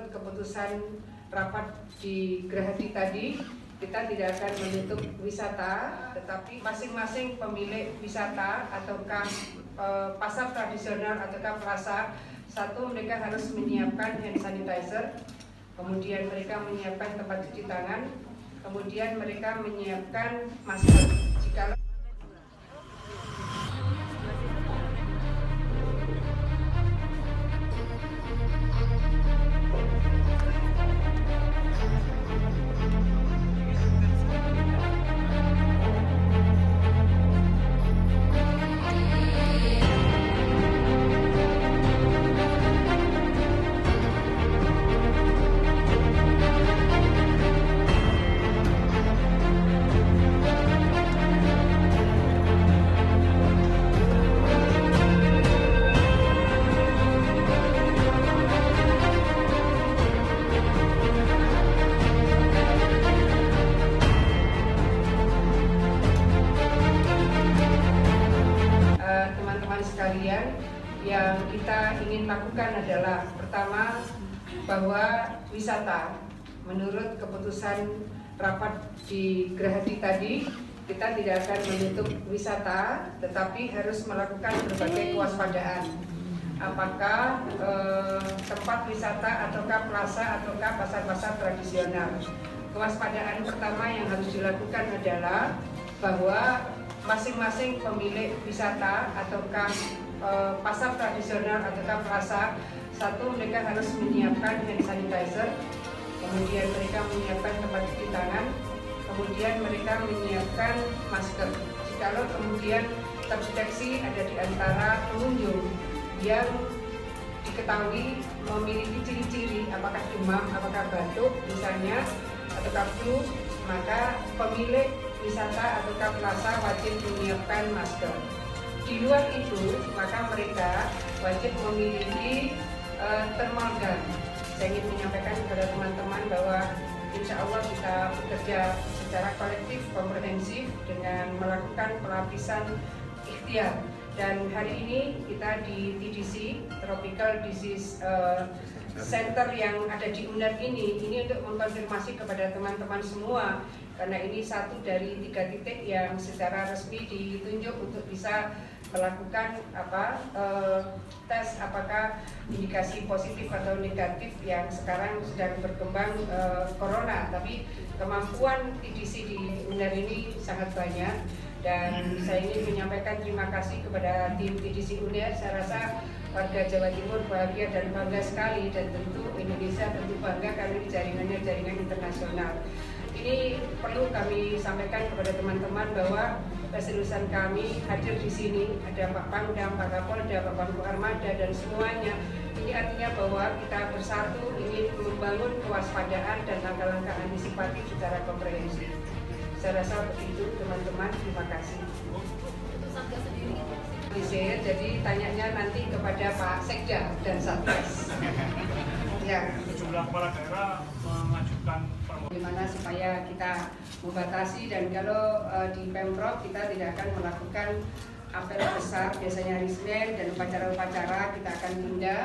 menurut keputusan rapat di Gerahadi tadi, kita tidak akan menutup wisata, tetapi masing-masing pemilik wisata ataukah pasar tradisional ataukah plaza, satu mereka harus menyiapkan hand sanitizer, kemudian mereka menyiapkan tempat cuci tangan, kemudian mereka menyiapkan masker. Jika sekalian, yang kita ingin lakukan adalah pertama, bahwa wisata menurut keputusan rapat di Gerahadi tadi, kita tidak akan menutup wisata, tetapi harus melakukan berbagai kewaspadaan. Apakah tempat wisata ataukah plaza ataukah pasar-pasar tradisional. Kewaspadaan pertama yang harus dilakukan adalah bahwa masing-masing pemilik wisata ataukah pasar tradisional ataukah plaza, satu mereka harus menyiapkan hand sanitizer, kemudian mereka menyiapkan tempat cuci tangan, kemudian mereka menyiapkan masker. Jikalau kemudian terdeteksi ada di antara pengunjung yang diketahui memiliki ciri-ciri apakah demam, apakah batuk misalnya, ataukah flu, maka pemilik wisata ataukah plaza wajib menyiapkan masker. Di luar itu, maka mereka wajib memiliki thermal gun. Saya ingin menyampaikan kepada teman-teman bahwa insya Allah kita bekerja secara kolektif, komprehensif dengan melakukan pelapisan ikhtiar. Dan hari ini kita di TDC, Tropical Disease Center yang ada di UNER ini untuk mengkonfirmasi kepada teman-teman semua, karena ini satu dari 3 titik yang secara resmi ditunjuk untuk bisa melakukan tes apakah indikasi positif atau negatif yang sekarang sedang berkembang corona. Tapi kemampuan TDC di UNER ini sangat banyak, dan saya ingin menyampaikan terima kasih kepada tim TDC UNER. Saya rasa warga Jawa Timur bahagia dan bangga sekali, dan tentu Indonesia tentu bangga karena ini jaringannya jaringan internasional. Ini perlu kami sampaikan kepada teman-teman bahwa keseriusan kami hadir di sini, ada Pak Pangdam, Pak Kapolda, Pak Pangku Armada, dan semuanya. Ini artinya bahwa kita bersatu ingin membangun kewaspadaan dan langkah-langkah antisipatif secara komprehensif. Saya rasa begitu teman-teman, terima kasih. Untuk Satgas sendiri? Jadi tanyanya nanti kepada Pak Sekda dan Satgas. Ya. Sejumlah kepala daerah mengajukan bagaimana supaya kita membatasi, dan kalau di Pemprov kita tidak akan melakukan apel besar biasanya hari Senin, dan upacara-upacara kita akan tunda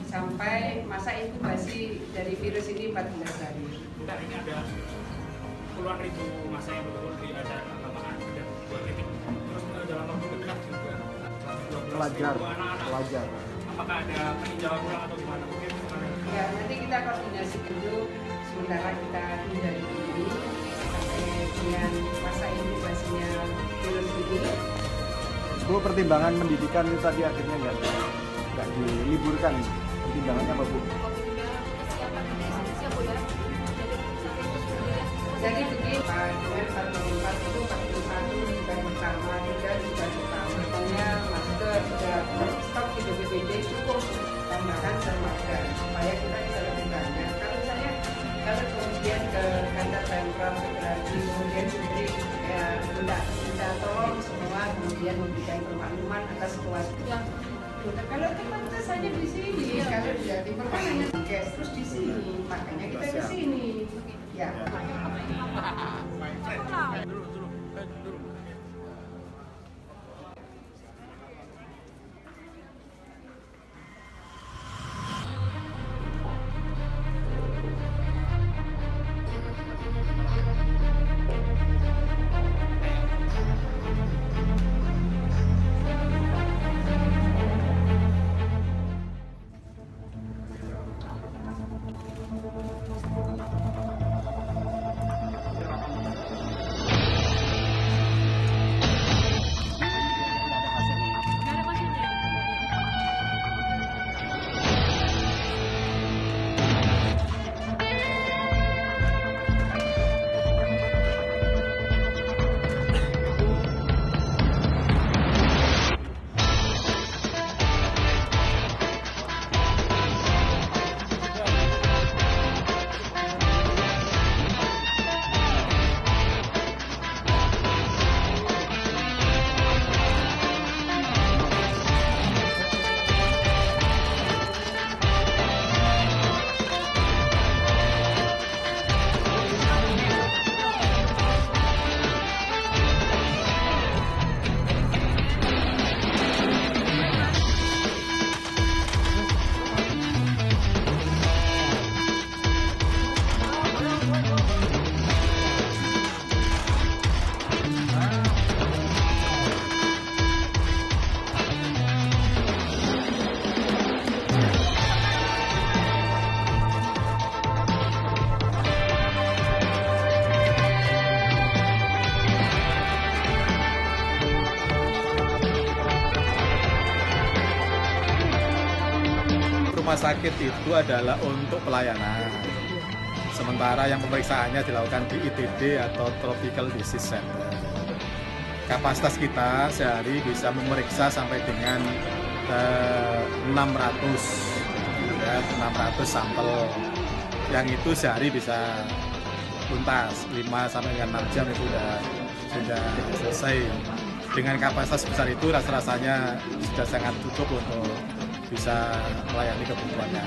sampai masa inkubasi dari virus ini 14 hari. Ini ada puluhan ribu masa yang berkumpul di acara lapangan dan 2 titik. Terus dalam waktu dekat juga pelajar. Apakah ada peninjauan ulang atau gimana? Mungkin ya, nanti kita koordinasi dulu, sementara kita tunda dulu sampai dengan masa inkubasinya virus ini. Bu, pertimbangan pendidikan itu tadi akhirnya nggak diliburkan, pertimbangannya apa, Bu? Jadi begini, Pak, dengan 44 itu 41 juga pertama, 3 juga pertama. Makanya masker sudah stok di BPBD cukup, tambahkan sermasker supaya kita bisa lebih banyak. Kalau misalnya kemudian ke kantor Pemprov lagi, kemudian sendiri ya minta tolong semua kemudian memberikan permakluman atas kewaspadaan. Kalau teman kita saja di sini, kalau di Jawa Timur kan hanya gas terus di sini, makanya kita ke sini. Ya. sakit itu adalah untuk pelayanan. Sementara yang pemeriksaannya dilakukan di ITD atau Tropical Disease Center. Kapasitas kita sehari bisa memeriksa sampai dengan 600 sampel. Yang itu sehari bisa tuntas 5 sampai dengan 6 jam itu sudah selesai. Dengan kapasitas besar itu rasanya sudah sangat cukup untuk bisa melayani kebutuhannya.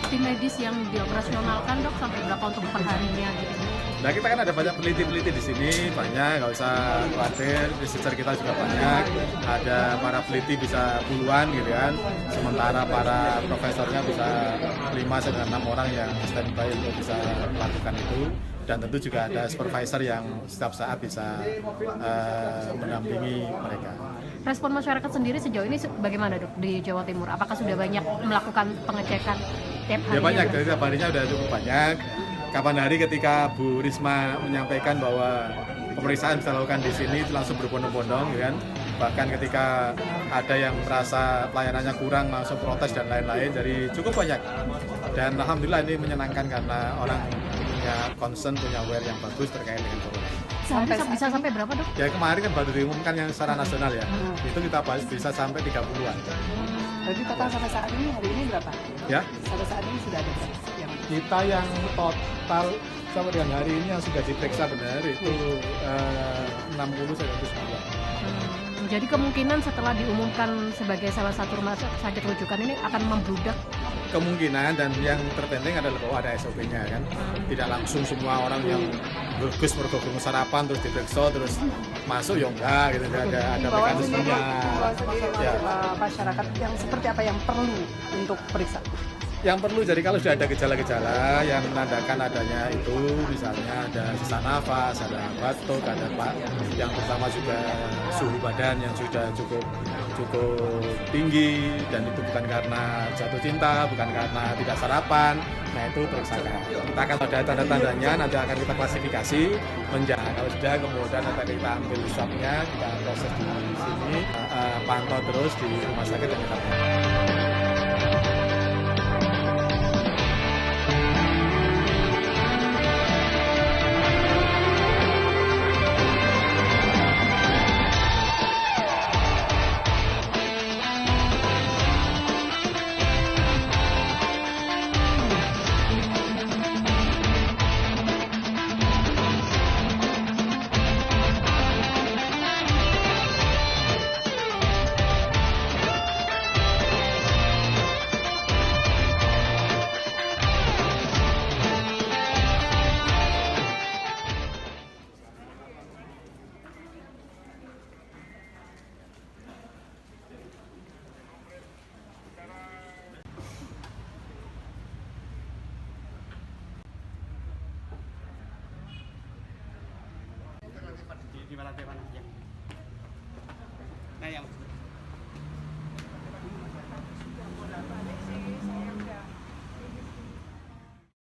Tim medis yang dioperasionalkan dok sampai berapa untuk perharinya gitu? Nah kita kan ada banyak peneliti-peneliti di sini, banyak, nggak usah khawatir, researcher kita juga banyak, ada para peneliti bisa puluhan gitu kan, sementara para profesornya bisa 5 sampai 6 orang yang standby untuk bisa melakukan itu, dan tentu juga ada supervisor yang setiap saat bisa mendampingi mereka. Respon masyarakat sendiri sejauh ini bagaimana dok di Jawa Timur? Apakah sudah banyak melakukan pengecekan tiap harinya? Ya banyak, dari tiap harinya sudah cukup banyak. Kapan hari ketika Bu Risma menyampaikan bahwa pemeriksaan bisa dilakukan di sini itu langsung berbondong-bondong, kan? Bahkan ketika ada yang merasa pelayanannya kurang langsung protes dan lain-lain, jadi cukup banyak. Dan alhamdulillah ini menyenangkan karena orang punya concern, punya aware yang bagus terkait dengan corona. Bisa sampai berapa dok? Ya kemarin kan baru diumumkan yang secara nasional ya, itu kita bahas bisa sampai 30-an. Berarti total sampai saat ini hari ini berapa? Ya, Sampai saat ini sudah ada berapa? kita yang total sampai dengan hari ini yang sudah diperiksa benar itu 60 sampai 100. Jadi kemungkinan setelah diumumkan sebagai salah satu rumah sakit rujukan ini akan membludak. Kemungkinan, dan yang terpenting adalah bahwa ada SOP-nya kan. Tidak langsung semua orang yang bagus bergabung sarapan terus diperiksa terus masuk ya enggak gitu, ada mekanismenya. Ya. Masyarakat yang seperti apa yang perlu untuk periksa? Yang perlu, jadi kalau sudah ada gejala-gejala yang menandakan adanya itu, misalnya ada sesak nafas, ada batuk, ada yang pertama juga suhu badan yang sudah cukup tinggi, dan itu bukan karena jatuh cinta, bukan karena tidak sarapan, nah itu periksakan. Kita akan ada tanda-tandanya, nanti akan kita klasifikasi menjadi, kalau sudah kemudian nanti kita ambil swabnya, kita proses di sini, pantau terus di rumah sakit yang kita Di lantai mana? Ya.